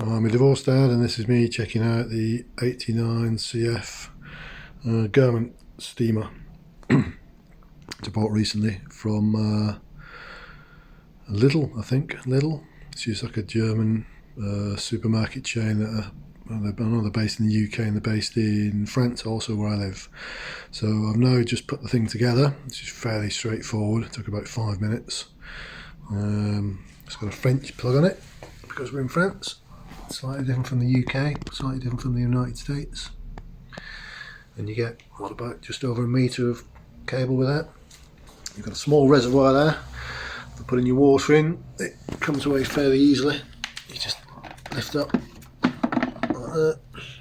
I'm a divorced dad, and this is me checking out the 89 CF garment steamer I bought recently from Lidl, I think. Lidl. It's just like a German supermarket chain that I know they're based in the UK and they're based in France also, where I live. So I've now just put the thing together. It's just fairly straightforward. It took about 5 minutes. It's got a French plug on it because we're in France. Slightly different from the UK, slightly different from the United States. And you get, what, about just over a metre of cable with that. You've got a small reservoir there for putting your water in. It comes away fairly easily. You just lift up like that.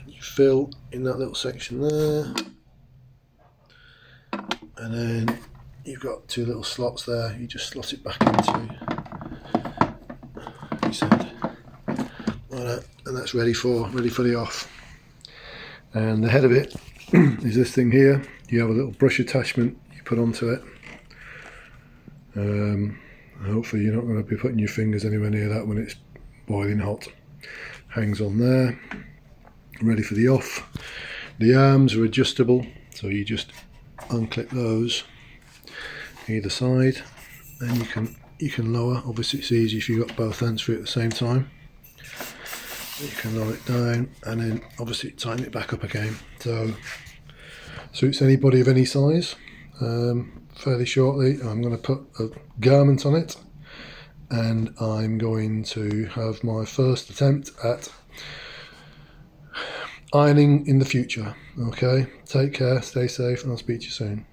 You fill in that little section there. And then you've got two little slots there. You just slot it back into, you said, like that, and that's ready for the off. And the head of it is this thing here. You have a little brush attachment you put onto it. Hopefully you're not going to be putting your fingers anywhere near that when it's boiling hot. Hangs on there, ready for the off. The arms are adjustable, so you just unclip those either side, and you can lower. Obviously it's easy if you've got both hands for it at the same time. You can lower it down and then obviously tighten it back up again. So suits anybody of any size. Fairly shortly I'm going to put a garment on it, and I'm going to have my first attempt at ironing in the future. Okay, take care, stay safe, and I'll speak to you soon.